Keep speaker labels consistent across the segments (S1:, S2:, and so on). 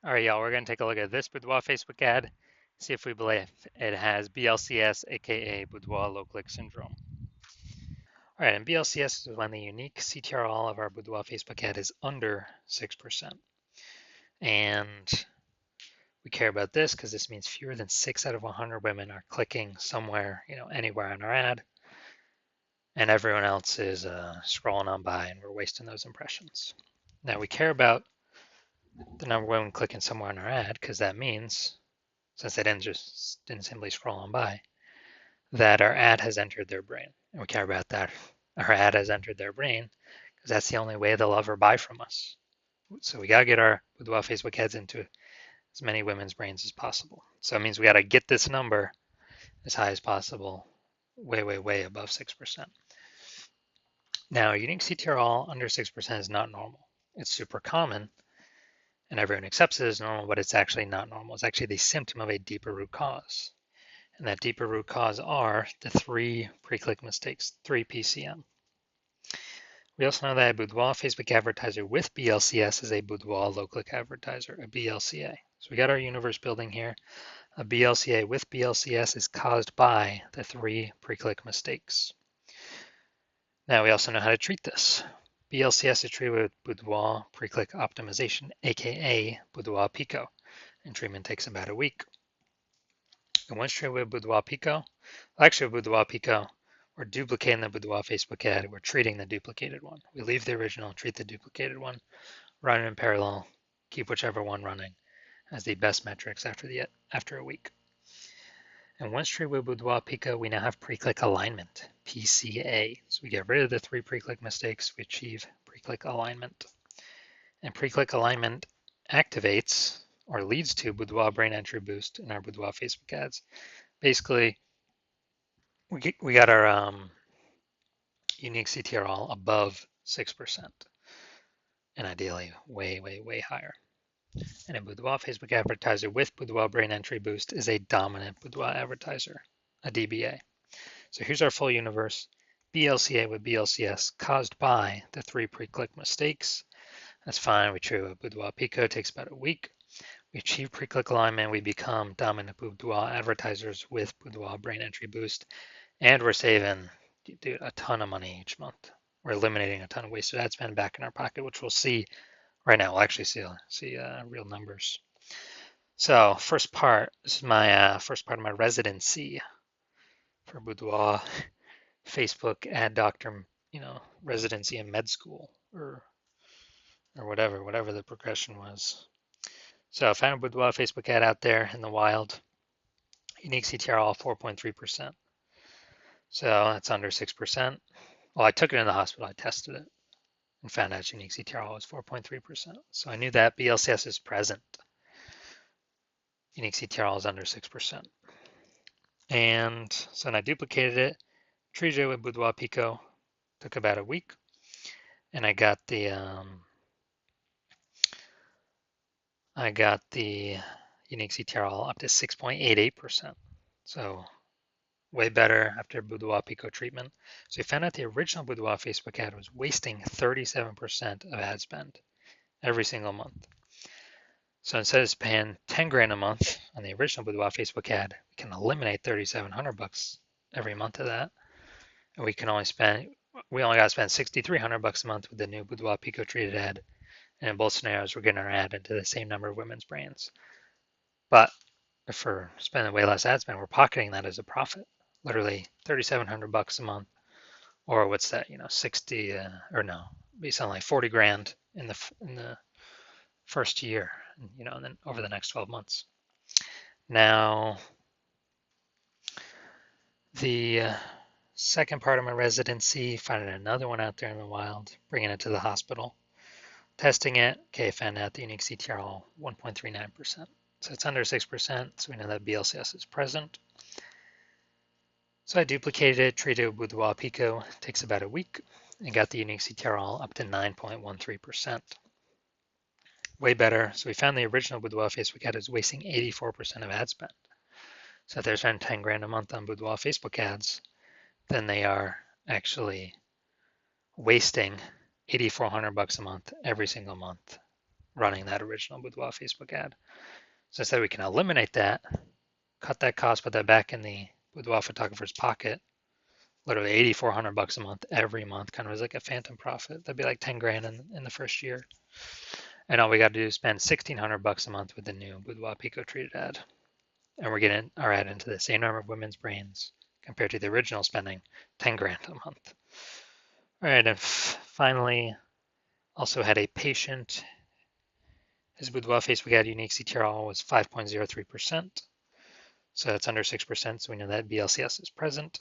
S1: All right, y'all, we're going to take a look at this Boudoir Facebook ad, see if we believe it has BLCS, aka Boudoir Low Click Syndrome. All right, and BLCS is when the unique CTRL of our Boudoir Facebook ad is under 6%. And we care about this because this means fewer than 6 out of 100 women are clicking somewhere, anywhere on our ad, and everyone else is scrolling on by and we're wasting those impressions. Now we care about the number of women clicking somewhere on our ad because that means, since they didn't simply scroll on by, that our ad has entered their brain. And we care about that. Our ad has entered their brain because that's the only way they'll ever buy from us. So we got to get our Boudoir Facebook ads into as many women's brains as possible. So it means we got to get this number as high as possible, way, way, way above 6%. Now, unique CTRL under 6% is not normal. It's super common, and everyone accepts it as normal, but it's actually not normal. It's actually the symptom of a deeper root cause. And that deeper root cause are the 3 pre-click mistakes, 3 PCM. We also know that a Boudoir Facebook advertiser with BLCS is a Boudoir low-click advertiser, a BLCA. So we got our universe building here. A BLCA with BLCS is caused by the 3 pre-click mistakes. Now we also know how to treat this. BLCS is treated with Boudoir pre-click optimization, aka Boudoir Pico, and treatment takes about a week. And once treated with Boudoir Pico, actually with Boudoir Pico, we're duplicating the Boudoir Facebook ad. We're treating the duplicated one. We leave the original, treat the duplicated one, run it in parallel, keep whichever one running as the best metrics after a week. And once treated with Boudoir Pico, we now have pre-click alignment, PCA. So we get rid of the 3 pre-click mistakes. We achieve pre-click alignment. And pre-click alignment activates or leads to Boudoir brain entry boost in our Boudoir Facebook ads. Basically, we got our unique CTRL above 6%, and ideally way, way, way higher. And a Boudoir Facebook advertiser with Boudoir brain entry boost is a dominant Boudoir advertiser, a DBA. So here's our full universe. BLCA with BLCS caused by the 3 pre-click mistakes. That's fine. We treat a Boudoir Pico, takes about a week. We achieve pre-click alignment. We become dominant Boudoir advertisers with Boudoir brain entry boost. And we're saving a ton of money each month. We're eliminating a ton of wasted ad spend back in our pocket, which we'll see right now. We'll actually see real numbers. So first part, this is my first part of my residency for Boudoir Facebook ad doctor, residency in med school or whatever the progression was. So I found a Boudoir Facebook ad out there in the wild. Unique CTRL 4.3%. So that's under 6%. Well, I took it in the hospital, I tested it, and found out unique CTRL was 4.3%. So I knew that BLCS is present. Unique CTRL is under 6%. And so then I duplicated it, treated it with Boudoir Pico, took about a week, and I got the unique CTRL up to 6.88%. So way better after Boudoir Pico treatment. So we found out the original Boudoir Facebook ad was wasting 37% of ad spend every single month. So instead of paying 10 grand a month on the original Boudoir Facebook ad, we can eliminate 3,700 bucks every month of that. And we only got to spend 6,300 bucks a month with the new Boudoir Pico treated ad. And in both scenarios, we're getting our ad into the same number of women's brains. But if we're spending way less ad spend, we're pocketing that as a profit. Literally 3,700 bucks a month, or what's that? 60 or no, be something like 40 grand in the first year, and then over the next 12 months. Now, the second part of my residency, finding another one out there in the wild, bringing it to the hospital, testing it. Okay, found out the unique CTRL 1.39%. So it's under 6%, so we know that BLCS is present. So I duplicated it, treated it with Boudoir Pico, takes about a week, and got the unique CTRL up to 9.13%. Way better. So we found the original Boudoir Facebook ad is wasting 84% of ad spend. So if they're spending 10 grand a month on Boudoir Facebook ads, then they are actually wasting 8,400 bucks a month every single month running that original Boudoir Facebook ad. So instead we can eliminate that, cut that cost, put that back in the Boudoir photographer's pocket, literally 8,400 bucks a month every month, kind of as like a phantom profit. That'd be like 10 grand in the first year. And all we got to do is spend 1,600 bucks a month with the new Boudoir Pico treated ad. And we're getting our ad into the same number of women's brains compared to the original spending 10 grand a month. All right, and finally, also had a patient. His Boudoir Facebook ad unique CTRL was 5.03%. So that's under 6%. So we know that BLCS is present.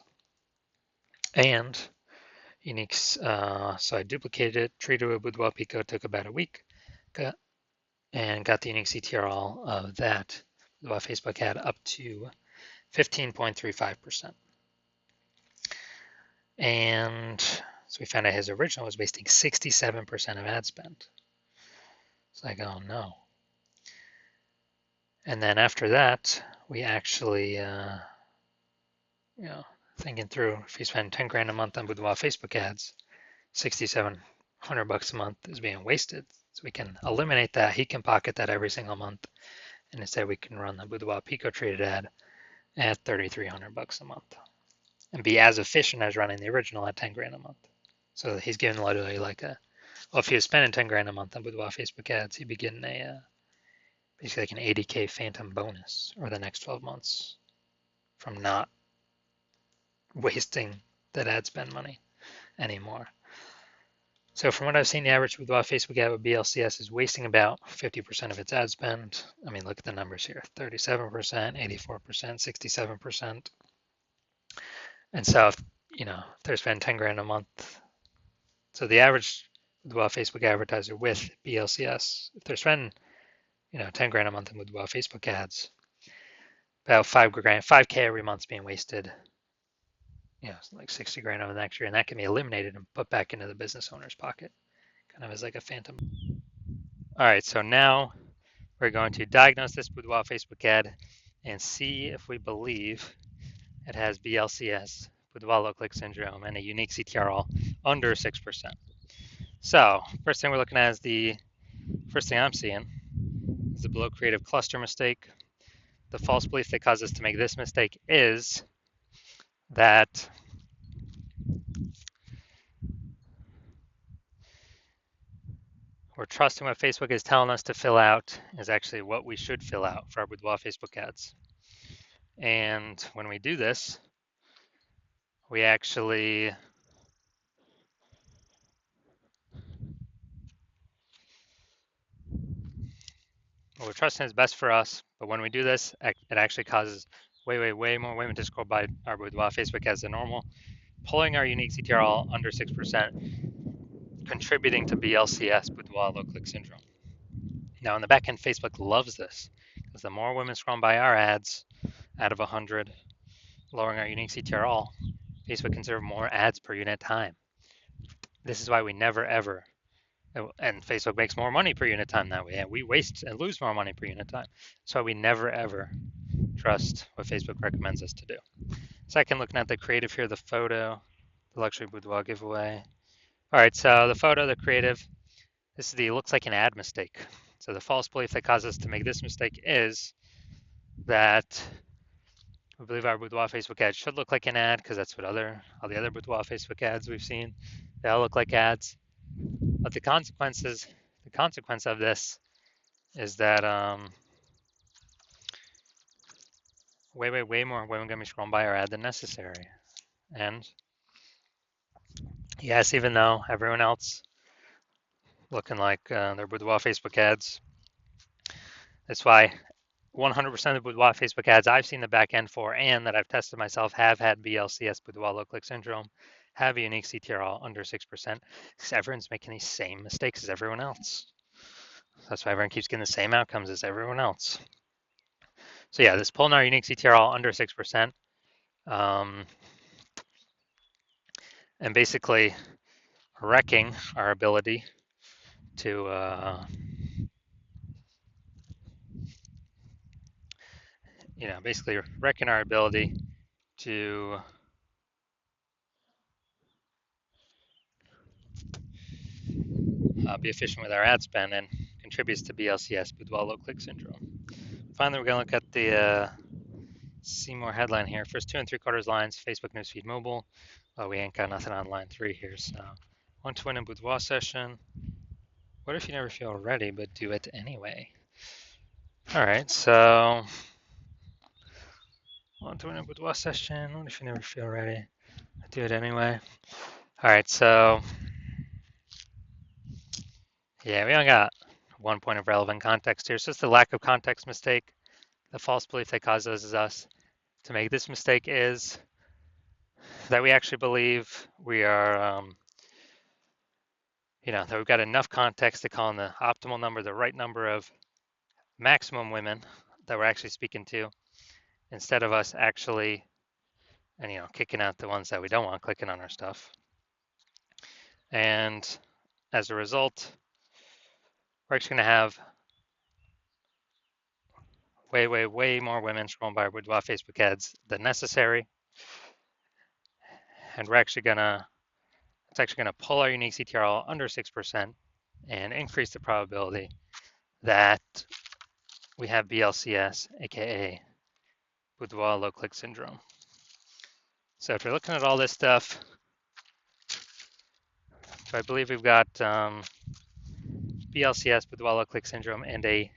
S1: And unique, so I duplicated it, treated with Boudoir Pico, took about a week, and got the unique CTRL of that Boudoir Facebook ad up to 15.35%. And so we found out his original was wasting 67% of ad spend. It's like, oh no. And then after that, we actually, thinking through, if you spend 10 grand a month on Boudoir Facebook ads, 6,700 bucks a month is being wasted. So we can eliminate that. He can pocket that every single month. And instead we can run the Boudoir Pico treated ad at 3,300 bucks a month and be as efficient as running the original at 10 grand a month. So he's getting literally like if he was spending 10 grand a month on Boudoir Facebook ads, he'd be getting basically like an 80K phantom bonus over the next 12 months from not wasting that ad spend money anymore. So from what I've seen, the average Boudoir Facebook ad with BLCS is wasting about 50% of its ad spend. I mean, look at the numbers here, 37%, 84%, 67%. And so, if they're spending 10 grand a month, so the average Boudoir Facebook advertiser with BLCS, if they're spending, 10 grand a month in Boudoir Facebook ads, about 5K every month is being wasted, like 60 grand over the next year, and that can be eliminated and put back into the business owner's pocket, kind of as like a phantom. All right, so now we're going to diagnose this Boudoir Facebook ad and see if we believe it has BLCS, Boudoir low-click syndrome, and a unique CTRL under 6%. So first thing we're looking at is the first thing I'm seeing is the below creative cluster mistake. The false belief that caused us to make this mistake is that we're trusting what Facebook is telling us to fill out is actually what we should fill out for our Boudoir Facebook ads. And when we do this, we actually we're trusting is best for us, but when we do this, it actually causes way more women to scroll by our Boudoir Facebook ads than normal, pulling our unique CTRL under 6%, contributing to BLCS, Boudoir low-click syndrome. Now, in the back end, Facebook loves this because the more women scroll by our ads out of 100, lowering our unique CTRL, Facebook can serve more ads per unit time. This is why we never ever, and Facebook makes more money per unit time that way, and we waste and lose more money per unit time. That's why we never ever trust what Facebook recommends us to do. Second, looking at the creative here, the photo, the luxury boudoir giveaway. All right, so the photo, the creative, this is the looks like an ad mistake. So the false belief that causes us to make this mistake is that we believe our boudoir Facebook ad should look like an ad because that's what all the other boudoir Facebook ads we've seen, they all look like ads. But the consequence of this is that way more women gonna be scrolling by our ad than necessary. And yes, even though everyone else looking like their boudoir Facebook ads, that's why 100% of boudoir Facebook ads I've seen the back end for and that I've tested myself have had BLCS, boudoir low-click syndrome, have a unique CTRL under 6%, because everyone's making these same mistakes as everyone else. That's why everyone keeps getting the same outcomes as everyone else. So yeah, this pulling our unique CTRL under 6%, and basically wrecking our ability to basically wrecking our ability to be efficient with our ad spend and contributes to BLCS, boudoir low click syndrome. Finally, we're going to look at the see more headline here. First 2 3/4 lines, Facebook newsfeed mobile. We ain't got nothing on line 3 here, so want to win a boudoir session. What if you never feel ready, but do it anyway? All right, so want to win a boudoir session. What if you never feel ready? Do it anyway. All right, so yeah, we only got 1 point of relevant context here. It's just the lack of context mistake. The false belief that causes us to make this mistake is that we actually believe we are, that we've got enough context to call in the optimal number, the right number of maximum women that we're actually speaking to, instead of us actually, and kicking out the ones that we don't want clicking on our stuff. And as a result, we're actually going to have way, way, way more women scrolling by our boudoir Facebook ads than necessary. And it's actually going to pull our unique CTRL under 6% and increase the probability that we have BLCS, aka boudoir low click syndrome. So if you're looking at all this stuff, so I believe we've got BLCS, boudoir low click syndrome, and a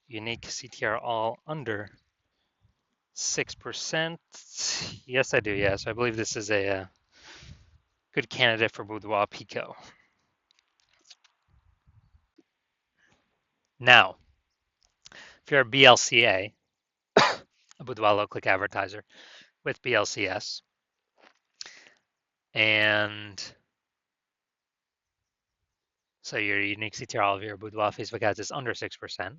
S1: unique CTR all under 6%. Yes, I do. Yeah, so I believe this is a good candidate for boudoir Pico. Now, if you're a BLCA, a boudoir low click advertiser with BLCS, and so your unique CTR all of your boudoir Facebook ads is under 6%,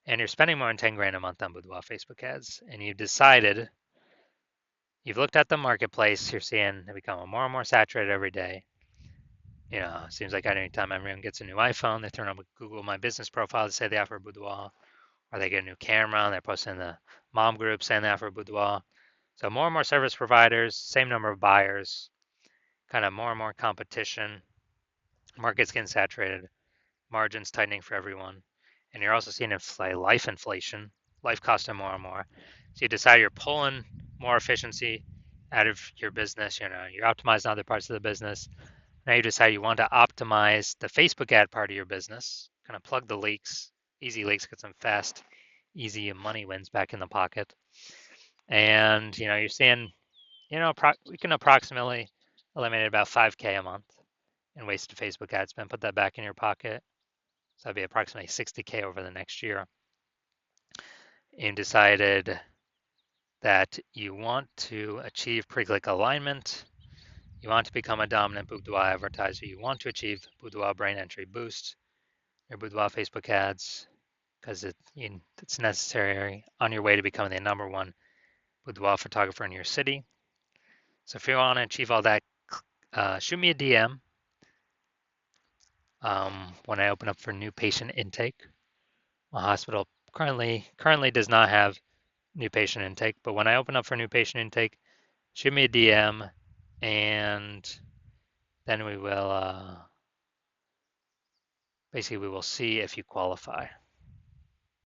S1: and you're spending more than 10 grand a month on boudoir Facebook ads, and you've looked at the marketplace, you're seeing it become more and more saturated every day. It seems like anytime everyone gets a new iPhone, they turn on Google My Business profile to say they offer boudoir, or they get a new camera and they're posting in the mom group saying they offer boudoir. So more and more service providers, same number of buyers, kind of more and more competition, market's getting saturated, margins tightening for everyone. And you're also seeing life inflation, life costing more and more. So you decide you're pulling more efficiency out of your business. You're optimizing other parts of the business. Now you decide you want to optimize the Facebook ad part of your business, kind of plug the leaks, easy leaks, get some fast, easy money wins back in the pocket. And, you're seeing, we can approximately eliminate about 5K a month in wasted Facebook ad spend, put that back in your pocket. So that'd be approximately 60K over the next year. And decided that you want to achieve pre-click alignment. You want to become a dominant boudoir advertiser. You want to achieve boudoir brain entry boost, your boudoir Facebook ads, because it's necessary on your way to becoming the number one boudoir photographer in your city. So if you want to achieve all that, shoot me a DM when I open up for new patient intake. My hospital currently does not have new patient intake, but when I open up for new patient intake, shoot me a DM, and then we will basically we will see if you qualify.